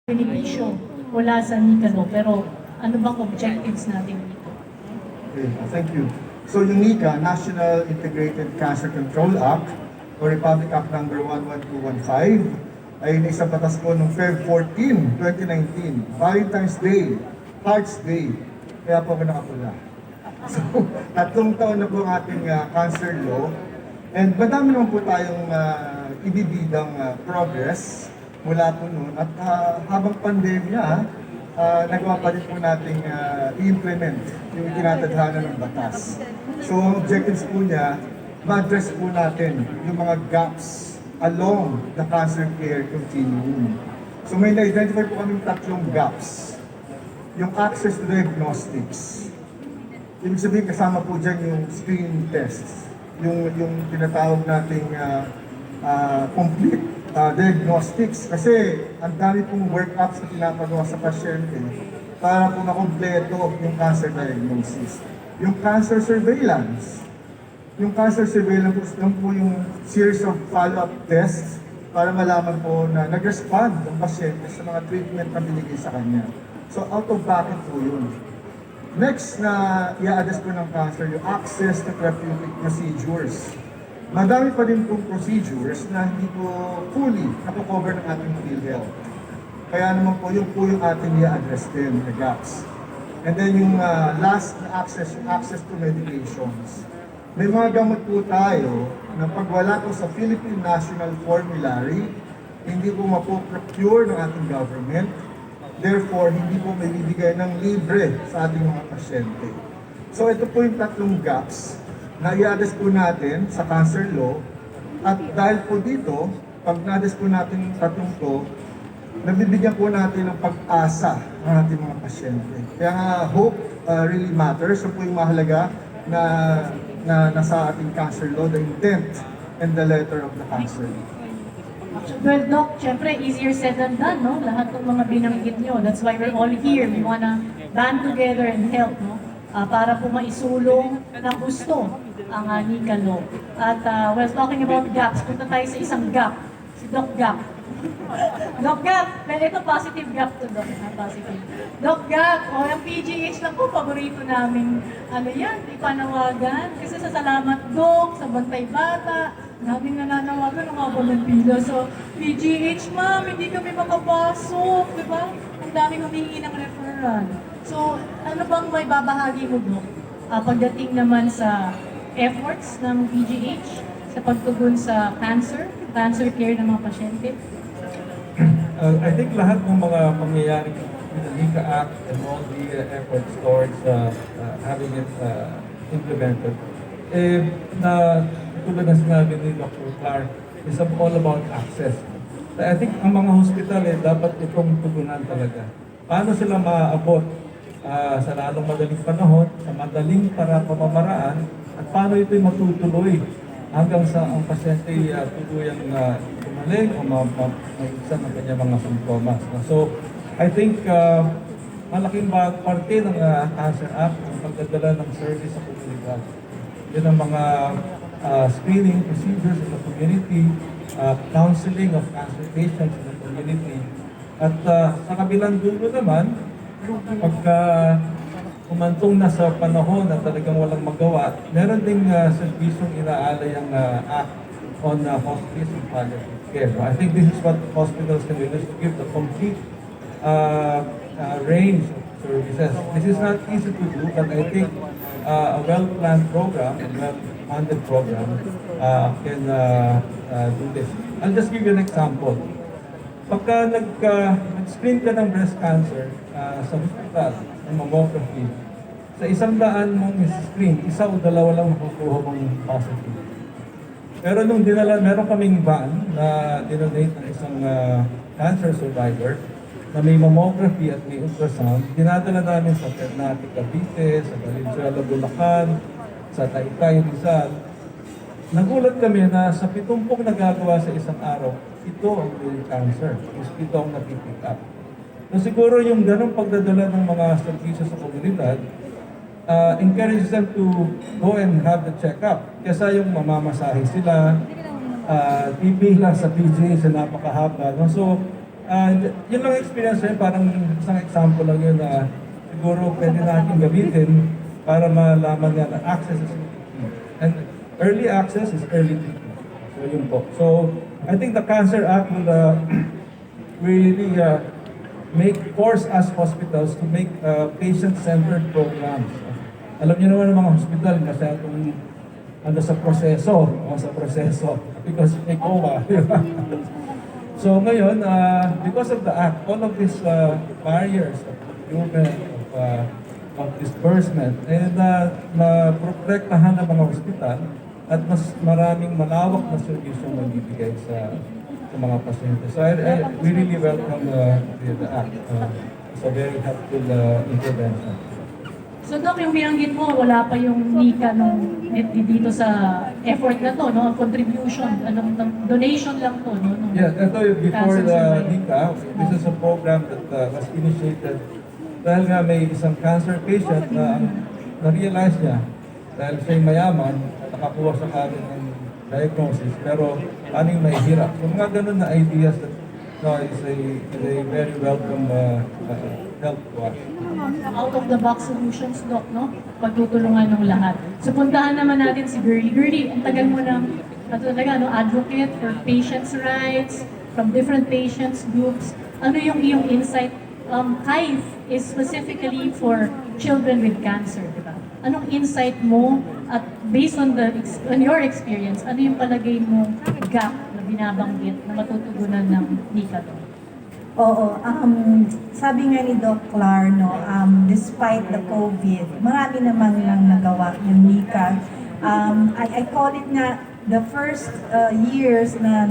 benepisyo mula sa NICCA, pero ano bang objectives natin dito? Okay, thank you. So yung NICCA, National Integrated Cancer Control Act, o Republic Act number 11215, ay naisang batas po noong Feb 14, 2019, Valentine's Day, Hearts Day, kaya po ako nakapula. So, 3 taon na po ang ating cancer law, and madami naman po tayong ibibidang progress mula po noon. At habang pandemya, nagawa pa rin po nating i-implement yung tinatadhana ng batas. So ang objectives po niya, ma-address po natin yung mga gaps along the cancer care continuum. So may na-identify po kaming 3 gaps. Yung access to diagnostics. Ibig sabihin kasama po dyan yung screening tests. Yung tinatawag nating complete diagnostics. Kasi ang dami pong workups na pinapagawa sa pasyente para po makompleto yung cancer diagnosis. Yung cancer surveillance. Yung cancer surveillance po yung series of follow-up tests para malaman po na nag-respond ang pasyente sa mga treatment na binigay sa kanya. So out of pocket po yun. Next na i-address po ng cancer, yung access to therapeutic procedures. Madami pa din pong procedures na hindi po fully nakocover ng ating PhilHealth. Kaya naman po yung ating i-address din, the gaps. And then yung last na access to medications. May mga gamot po tayo na pag wala po sa Philippine National Formulary, hindi po mapo-procure ng ating government. Therefore, hindi po may bibigay ng libre sa ating mga pasyente. So ito po yung 3 gaps na i-address po natin sa cancer law. At dahil po dito, pag na-address po natin yung 3 to, nabibigyan po natin ng pag-asa ng ating mga pasyente. Kaya nga, hope really matters. So po yung mahalaga na nasa ating cancer law, the intent and the letter of the cancer law. Well, Doc, syempre, easier said than done, no? Lahat ng mga binanggit nyo. That's why we're all here. We wanna band together and help, no? Para po maisulong ng gusto ang NICCA law. At well, talking about gaps, punta tayo sa isang gap. Si Doc Gap. Doc Gap! Well, ito positive gap to, Doc. Positive. Doc Gap, o yung PGH lang po, paborito namin, ipanawagan. Kasi sa Salamat Doc, sa Bantay Bata, naming nananawagan ng habang ng pila. So, PGH, ma'am, hindi kami makapasok, di ba? Ang daming humingi ng referral. So, ano bang may babahagi mo, Doc? Pagdating naman sa efforts ng PGH sa pagtugon sa cancer care ng mga pasyente? I think lahat ng mga pangyayari with the NICCA Act and all the efforts towards having it implemented, na tulad na sinabi ni Dr. Clark, is all about access. I think ang mga hospital dapat itong tugunan talaga. Paano sila maaabot sa lalong madaling panahon, sa madaling pamamaraan, at paano ito'y matutuloy hanggang sa ang pasyente tuluyang gumaling o maigsan ang kanyang mga simptomas. So, I think malaking parte ng Cancer Act ang pagdadala ng service sa komunidad. Yun ang mga screening procedures in the community, counseling of cancer patients in the community. At sa kabilang dulo naman, pagka umantong na sa panahon na talagang walang magawa, meron ding serbisyong inaalay ang act on hospice and palliative care. I think this is what hospitals can do, is to give the complete range of services. This is not easy to do, but I think a well-planned program and well-funded program can do this. I'll just give you an example. Pagka nag-screen ka ng breast cancer sa hospital, ng mammography, sa 100 mong screen, 1 o 2 lang makukuha mong positive. Pero nung meron kaming van na dinonate ng isang cancer survivor na may mammography at may ultrasound, dinadala namin sa Ternate, Cavite, sa Valenzuela, Bulacan, sa Taytay, Rizal. Nagulat kami na sa 70 nagagawa sa isang araw, ito ang may cancer, ito ang napipick up. So siguro yung ganong pagdadala ng mga serbisyo sa komunidad, encourages them to go and have the check-up. Kesa yung mamamasahe sila, pipila sa PJ sa napakahaba. No? So Yun lang experience yun, parang isang example lang yun na siguro pwede natin gamitin para malaman nga na access is key. And early access is early treatment. So yun po. So I think the Cancer Act will really force us hospitals to make patient-centered programs. Alam niyo naman ng mga hospital, sa proseso, because may COA. So ngayon, because of the act, all of these barriers of procurement, of disbursement, na-protektahan ng mga hospital at mas maraming malawak na servisyo magbibigay sa mga pasyente. So we really welcome the act. It's a very helpful intervention. So Doc, yung binanggit mo, wala pa yung NICCA dito sa effort na to, no? Contribution, donation lang to, no? Yeah, ito yung before Cancer the survivor. NICCA, this is a program that was initiated dahil nga may isang cancer patient na na-realize niya dahil siya'y mayaman, nakakuha sa kanya ng diagnosis, pero paning may hirap. So mga ganun na ideas that is a very welcome help to us. Out of the box solutions, Doc, no? Pagtutulungan ng lahat. So puntahan naman natin si Gerlie. Gerlie, ang tagal mo ng advocate for patients' rights, from different patients groups. Ano yung iyong insight? KAIF is specifically for children with cancer, di ba? Anong insight mo at based on your experience, ano yung palagay mo gap na binabanggit na matutugunan ng NICCA to? Oo, sabi nga ni Doc Clar, no, despite the COVID, marami namang lang nagawa yung NICCA. I call it nga, the first years na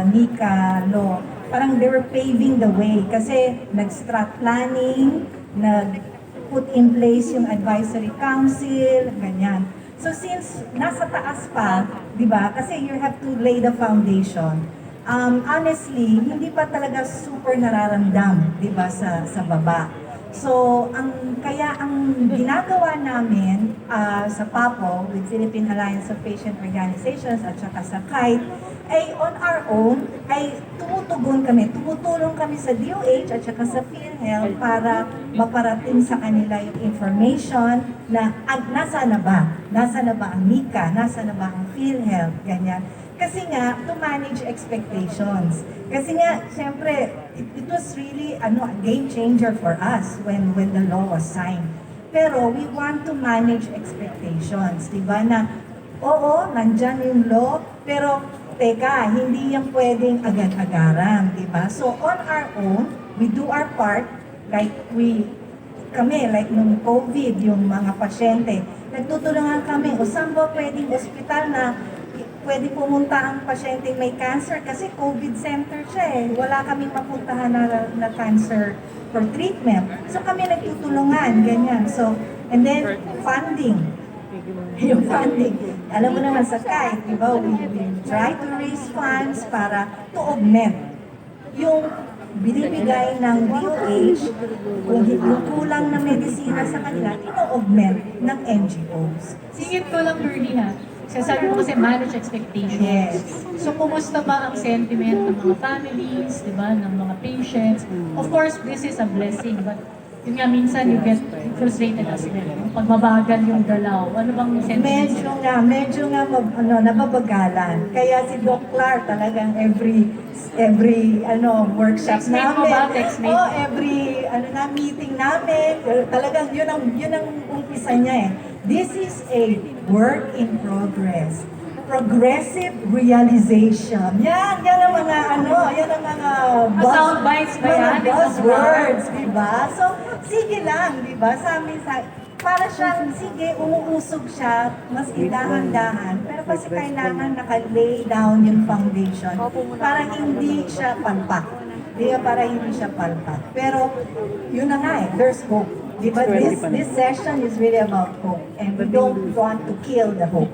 NICCA law, parang they were paving the way kasi nag-strat planning, nag-put in place yung advisory council, ganyan. So since nasa taas pa, di ba, kasi you have to lay the foundation. Honestly, hindi pa talaga super nararamdam, di ba, sa baba. So, kaya ang ginagawa namin sa PAPO, with Philippine Alliance of Patient Organizations at saka sa KAIT, ay on our own, ay tumutulong kami sa DOH at saka sa PhilHealth para maparating sa kanila yung information na nasa na ba ang NICCA, nasa na ba ang PhilHealth, ganyan. Kasi nga, to manage expectations. Kasi nga, siyempre, it was really a game changer for us when the law was signed. Pero we want to manage expectations, di ba? Na, oo, nandyan yung law, pero teka, hindi yan pwedeng agad-agaran, di ba? So on our own, we do our part, like like nung COVID, yung mga pasyente, nagtutulungan kami, o saan ba pwedeng ospital na pwede pumunta ang pasyente may cancer kasi COVID center siya eh. Wala kaming mapuntahan na cancer for treatment. So kami nagtutulungan, ganyan. So, and then funding. Yung funding. Alam mo naman sa KAIT, di ba, we try to raise funds para to augment yung binibigay ng DOH, kung kulang na medisina sa kanila, ino-augment ng NGOs. Singit ko lang, Gerlie, ha? Sasabi mo kasi manage expectations. Yes. So, kumusta ba ang sentiment ng mga families, di ba, ng mga patients? Of course, this is a blessing, but yun nga, minsan you get frustrated as well. Pag mabagal yung galaw, ano bang sentiment? Medyo nga nababagalan. Kaya si Doc Clar talagang every workshop Textmate namin. mo ba? Textmate? Every meeting namin, talagang yun ang umpisa niya eh. This is a work in progress. Progressive realization. Yan ang mga yan ang mga Sound bites ba yan? buzzwords, di ba? So, sige lang, di ba? Para siyang, sige, umuusog siya, mas dahan-dahan, pero kasi kailangan naka-lay down yung foundation para hindi siya palpak. Di ba? Para hindi siya palpak. Pero, yun na nga there's hope. Di ba? This session is really about hope, and we don't want to kill the hope.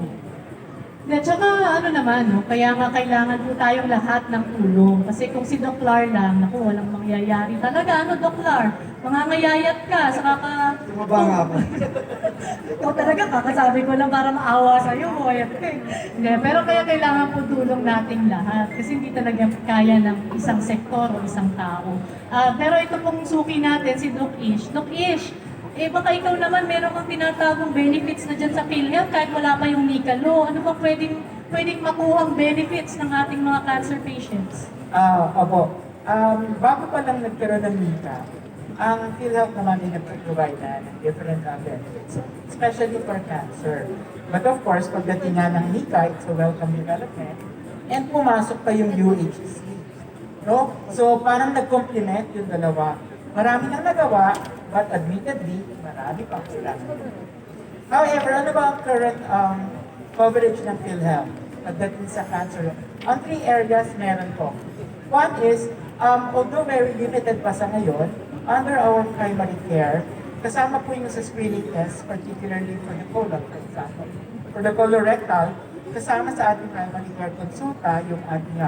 At saka ano naman, no, kaya nga kailangan po tayong lahat ng tulong. Kasi kung si Doc Lar lang, naku, walang mangyayari talaga. Ano, Doc Lar? Mangangayayat ka, saka ka... Tumaba nga ako. Ikaw talaga, kakasabi ko lang para maawa sa'yo, buhay at hindi, pero kaya kailangan po tulong nating lahat. Kasi hindi talaga kaya ng isang sektor o isang tao. Pero ito pong suki natin, si Doc Ish. Doc Ish, baka ikaw naman meron kang tinatagong benefits na dyan sa PhilHealth kahit wala pa yung NICCA law. Ano ba pwedeng makuhang benefits ng ating mga cancer patients? Opo. Bago pa lang nagkaroon ng NICCA, ang PhilHealth naman ay nag-provide na ng different benefits, especially for cancer. But of course, pagdating nga ng NICCA, it's a welcome development, and pumasok pa yung UHC. No? So parang nag-complement yung dalawa. Marami nang nagawa, but admittedly, marami pang sila. However, ano ba ang current coverage ng PhilHealth pagdating sa cancer? On 3 areas meron po. One is, although very limited pa sa ngayon, under our primary care, kasama po yung sa screening test, particularly for the colon, for example. For the colorectal, kasama sa ating primary care consulta yung ating,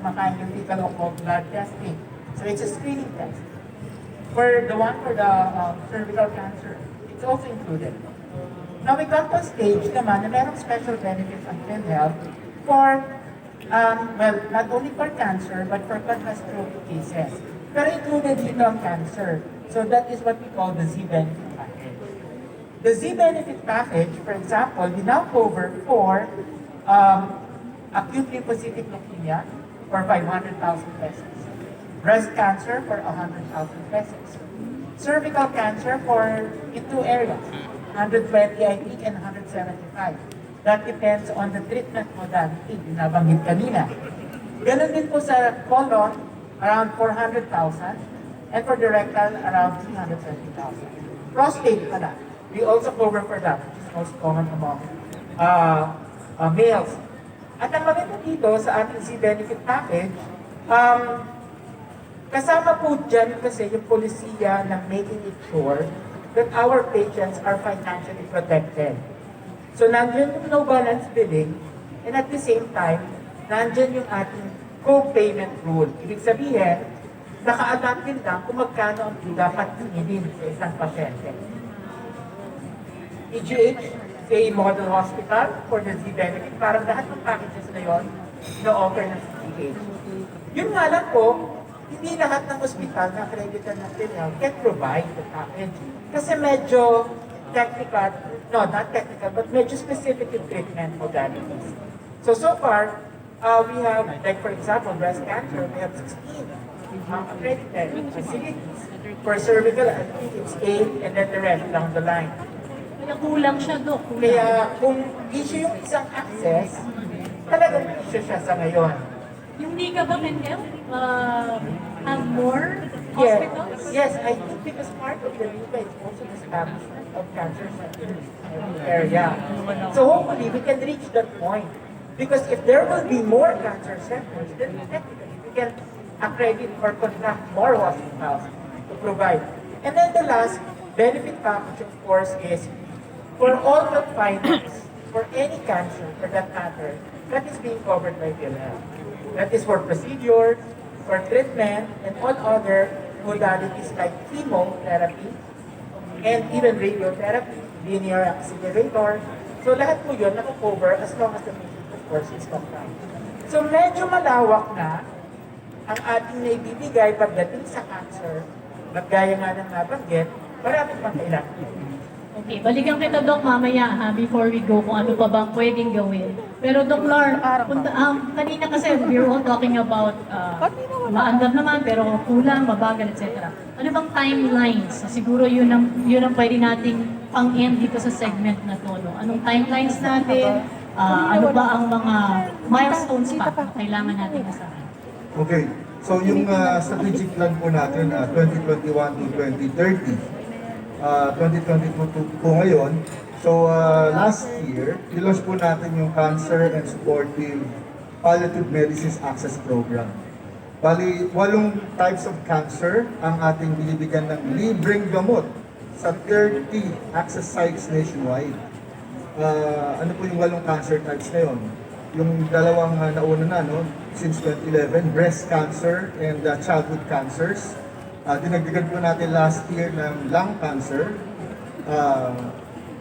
makain yung fecal occult blood testing. So it's a screening test. For the one for the cervical cancer, it's also included. Now we got to a stage naman na merong special benefits ang PhilHealth for, not only for cancer, but for catastrophic cases. Pero included dito ang cancer. So that is what we call the Z-benefit package. The Z-benefit package, for example, we now cover for acute lymphocytic leukemia for 500,000 pesos. Breast cancer for 100,000 pesos. Cervical cancer in 2 areas, 120 I think and 175. That depends on the treatment modality, nabanggit kanina. Ganon din po sa colon, around 400,000, and for the rectal, around 320,000. Prostate pala, we also cover for that, which is most common among males. At ang maganda dito sa ating Z-benefit package, kasama po dyan kasi yung polisiya ng making it sure that our patients are financially protected. So nandiyan yung no balance billing, and at the same time, nandiyan yung ating co-payment rule. Ibig sabihin, naka-adapt din lang kung magkano ang dapat hingin sa isang pasyente. PGH, say model hospital for the Z-benefit, parang lahat ng packages na yon na-offer ng PGH. Yun nga lang po, hindi lahat ng ospital na accredited ng PhilHealth can provide the package. Kasi medyo technical, no, not technical, but medyo specific in treatment modalities. So far, we have, like for example, breast cancer, we have 16 accredited facilities. For cervical, I think it's 8, and then the rest down the line. Kaya kulang siya, Doc. Kaya kung issue yung isang access, talagang issue siya sa ngayon. Yung NICCA ba can help have more hospitals? Yes, I think because part of the NICCA is also the establishment of cancer centers in the area. So hopefully we can reach that point. Because if there will be more cancer centers, then technically we can accredit or contract more hospitals to provide. And then the last benefit package, of course, is for all the findings, for any cancer for that matter, that is being covered by PhilHealth. That is for procedures, for treatment, and all other modalities like chemotherapy, and even radiotherapy, linear accelerator. So lahat po yun nako-cover as long as the patient, of course, is compliant. So medyo malawak na ang ating naibibigay pagdating sa cancer, gaya nga ng nabanggit, maraming pang kailangan. Okay, balikan kita, Doc, mamaya before we go kung ano pa bang pwedeng gawin. Pero Doc Lar, kanina kasi we were all talking about maandar naman pero kulang, mabagal, etc. Ano bang timelines? Siguro yun ang pwede nating pang-end dito sa segment na to. No? Anong timelines natin? Ano ba ang mga milestones pa na kailangan natin masahan? Okay, so yung strategic plan po natin, 2021 to 2030, 2022 po ngayon. So last year, nilaunch po natin yung Cancer and Supportive Palliative Medicines Access Program. Bali, 8 types of cancer ang ating binibigyan ng libreng gamot sa 30 access sites nationwide. ano po yung 8 cancer types na yun? Yung dalawang nauna na, no? Since 2011, breast cancer and childhood cancers. Dinagdagan po natin last year ng lung cancer,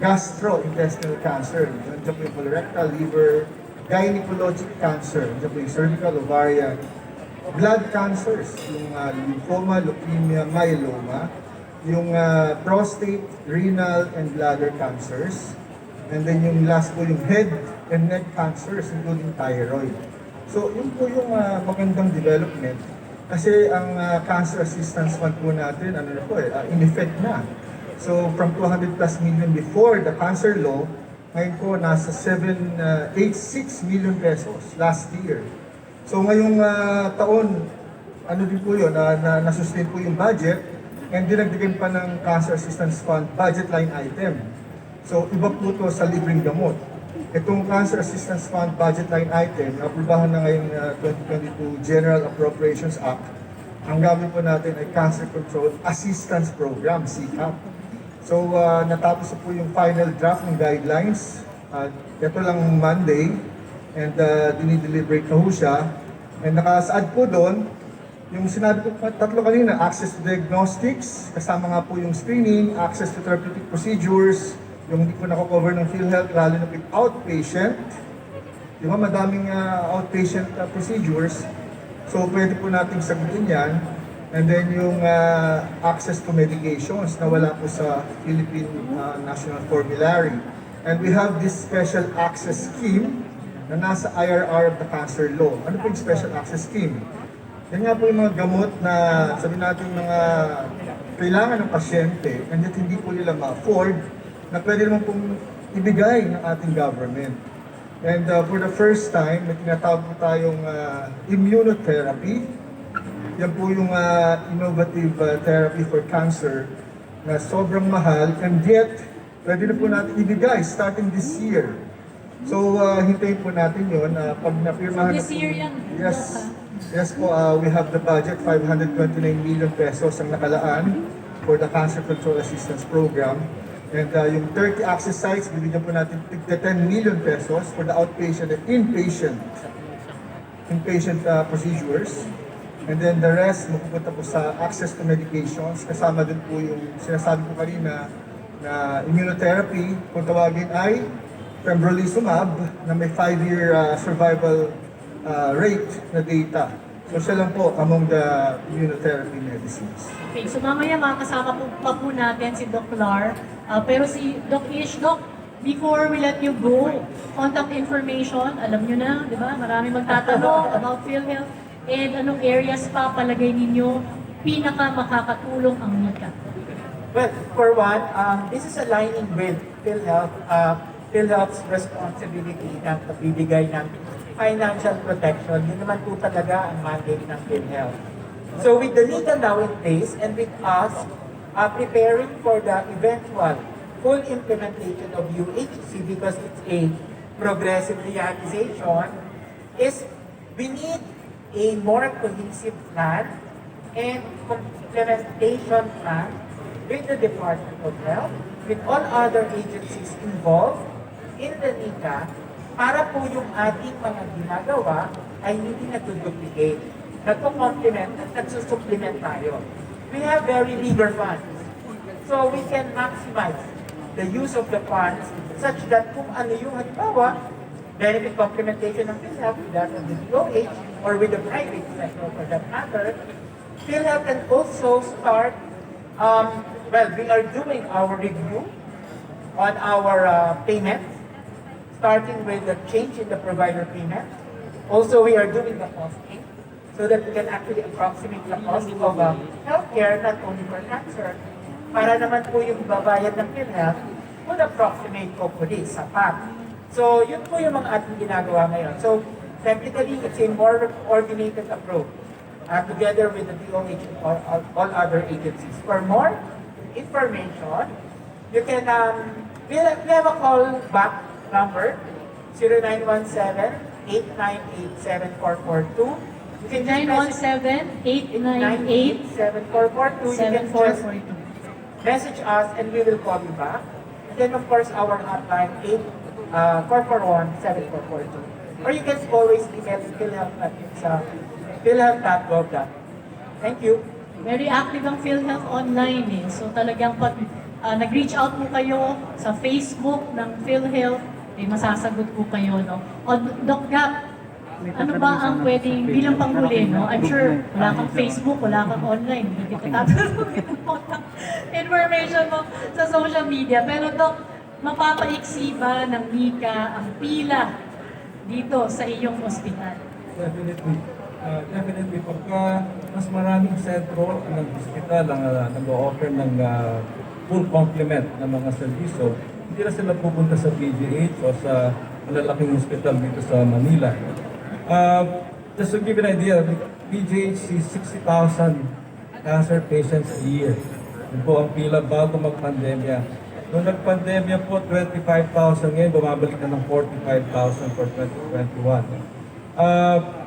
gastrointestinal cancer, nandiyan po yung colorectal, liver, gynecologic cancer, nandiyan po yung cervical, ovarian, blood cancers, yung lymphoma, leukemia, myeloma, yung prostate, renal, and bladder cancers, and then yung last po yung head and neck cancers, including thyroid. So yun po yung magandang development. Kasi ang Cancer Assistance Fund po natin, ano na po in effect na. So from 200 plus million before the cancer law, ngayon po nasa 786 million pesos last year. So ngayong taon, ano din po yun, na-sustain po yung budget and dinagdagan pa ng Cancer Assistance Fund budget line item. So iba po to sa libreng gamot. Itong Cancer Assistance Fund budget line item, naaprubahan na ngayong 2022 General Appropriations Act. Ang gagawin po natin ay Cancer Control Assistance Program, CCAP. So natapos po yung final draft ng guidelines. Ito lang Monday and dinideliberate na ho siya. And nakasaad po doon, yung sinabi ko tatlo kanina, access to diagnostics, kasama nga po yung screening, access to therapeutic procedures, yung hindi ko nako-cover ng PhilHealth, lalo na with outpatient. Di ba, madaming outpatient procedures. So, pwede po nating sagutin yan. And then yung access to medications na wala po sa Philippine National Formulary. And we have this special access scheme na nasa IRR of the Cancer Law. Ano po yung special access scheme? Yan nga po yung mga gamot na sabi natin mga kailangan ng pasyente and yet hindi po nila ma-afford na pwede naman pong ibigay ng ating government. And for the first time, may tinatawag po tayong immunotherapy. Yan po yung innovative therapy for cancer na sobrang mahal and yet pwede na po natin ibigay starting this year. So hintayin po natin yun. Pag napirmahan This year yan. Yes po, we have the budget, 529 million pesos ang nakalaan for the Cancer Control Assistance Program. And yung 30 access sites, bibigyan po natin 10 million pesos for the outpatient and inpatient procedures. And then the rest, mapupunta po sa access to medications. Kasama din po yung sinasabi ko kanina na immunotherapy, kung tawagin ay pembrolizumab na may 5-year survival rate na data. So siya lang po among the immunotherapy medicines. Okay, so mamaya makakasama po natin si Doc Lar. Pero si Doc Ish, Doc, before we let you go, contact information, alam nyo na, di ba? Marami magtatanong about PhilHealth and anong areas pa palagay ninyo pinaka makakatulong ang NICCA. Well, for one, this is aligning with PhilHealth, PhilHealth's responsibility na pagbibigay ng financial protection. Yun naman po talaga ang mandate ng PhilHealth. So with the NICCA now in place and with us preparing for the eventual full implementation of UHC because it's a progressive realization, is we need a more cohesive plan and implementation plan with the Department of Health, with all other agencies involved in the NICCA, para po yung ating mga ginagawa ay hindi nagduduplicate, nagko-complement at nagsusupplement tayo. We have very leaner funds, so we can maximize the use of the funds such that kung ano yung halimbawa, benefit complementation ng PhilHealth with that of the DOH or with the private sector for that matter, PhilHealth can also start, well, we are doing our review on our payments, starting with the change in the provider payment. Also, we are doing the costing so that we can actually approximate the cost of healthcare, not only for cancer, para naman po yung babayad ng PhilHealth would approximate hopefully sapat. So, yun po yung mga ating ginagawa ngayon. So, technically, it's a more coordinated approach together with the DOH and all other agencies. For more information, you can, we have a call back number, 0917-898-7442. You can 917-898-7442. You can just message us and we will call you back. And then of course our hotline 441-7442. Or you can always email PhilHealth sa philhealth.gov. Thank you. Very active ang PhilHealth online eh. So talagang pag nag-reach out po kayo sa Facebook ng PhilHealth, eh, masasagot po kayo, no? O Doc Gap, ano ba ang pwedeng bilang panghuli, no? I'm sure wala kang Facebook, wala kang online, hindi kita tatanungin ng contact information mo sa social media. Pero Doc, mapapaiksi ba ng NICCA ang pila dito sa iyong ospital? Definitely. Definitely, pagka mas maraming sentro ng hospital ang nag-o-offer ng full complement ng mga serbisyo, hindi na sila pupunta sa PGH o sa malalaking hospital dito sa Manila. Just to give you an idea, PGH sees 60,000 cancer patients a year. Yun po ang pila bago mag-pandemya. Nung nag-pandemya po, 25,000 ngayon, bumabalik na ng 45,000 for 2021.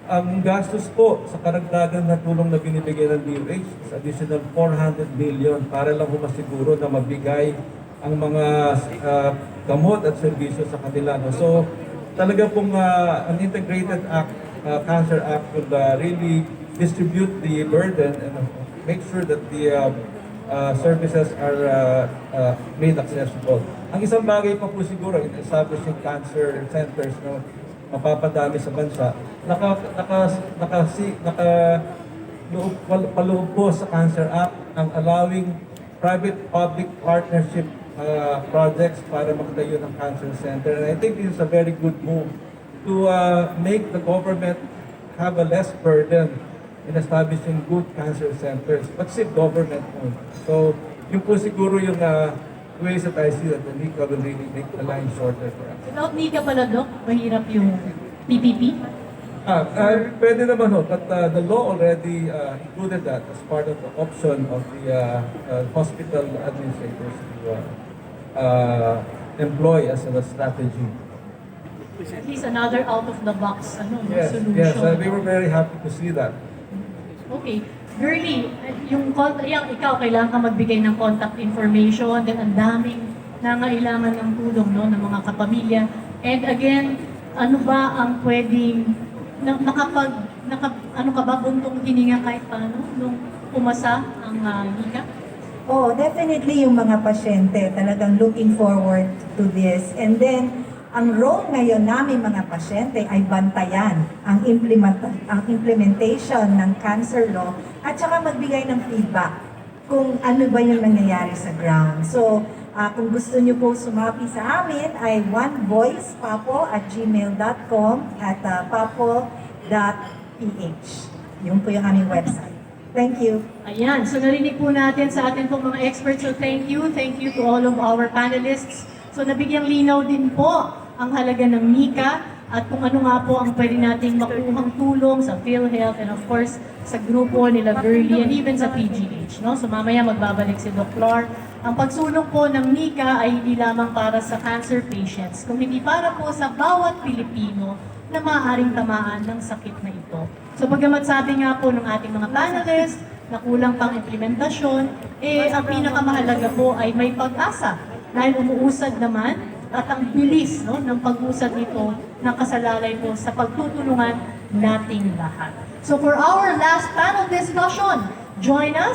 Ang gastos po sa karagdagan na tulong na binibigay ng DOH is additional 400 billion para lang po masiguro na mabigay ang mga gamot at serbisyo sa kanila. No? So talaga pong an integrated act, cancer act would really distribute the burden and make sure that the services are made accessible. Ang isang bagay pa po siguro in establishing cancer centers, no, mapapadami sa bansa, paloob po sa Cancer Act ang allowing private-public partnership projects para magtayo ng cancer center. And I think this is a very good move to make the government have a less burden in establishing good cancer centers, but still government owned. So, yun po siguro yung ways that I see that the NICCA will really make the line shorter for us. Without NICCA pala, Doc, mahirap yung PPP? Pwede naman ho, but the law already included that as part of the option of the hospital administrators to employ as a strategy. At least another out-of-the-box Yes, solution. yes, we were very happy to see that. Okay. Girlie, ikaw, kailangan ka magbigay ng contact information, then ang daming nangailangan ng tulong, no, ng mga kapamilya. And again, ano ba ang pwedeng, ano ka ba, buntong hininga kahit paano, nung umasa ang NICCA? Oh, definitely yung mga pasyente talagang looking forward to this. And then, ang role ngayon namin mga pasyente ay bantayan ang implementation ng cancer law at saka magbigay ng feedback kung ano ba yung nangyayari sa ground. So, kung gusto nyo po sumapi sa amin ay onevoicepapo@gmail.com at papo.ph. Yun po yung aming website. Thank you. Ayan, so narinig po natin sa atin pong mga experts. So thank you to all of our panelists. So nabigyang linaw din po ang halaga ng NICCA at kung ano nga po ang pwede nating makuhang tulong sa PhilHealth and of course sa grupo nila Girlie and even sa PGH. No? So mamaya magbabalik si Dr. Clark. Ang pagsulong po ng NICCA ay hindi lamang para sa cancer patients, kundi para po sa bawat Pilipino na maaaring tamaan ng sakit na ito. So bagamat sabi nga po ng ating mga panelists na kulang pang implementasyon, ang pinakamahalaga po ay may pag-asa dahil umuusad naman at ang bilis, no, ng pag-usad nito nakasalalay po sa pagtutulungan nating lahat. So for our last panel discussion, join us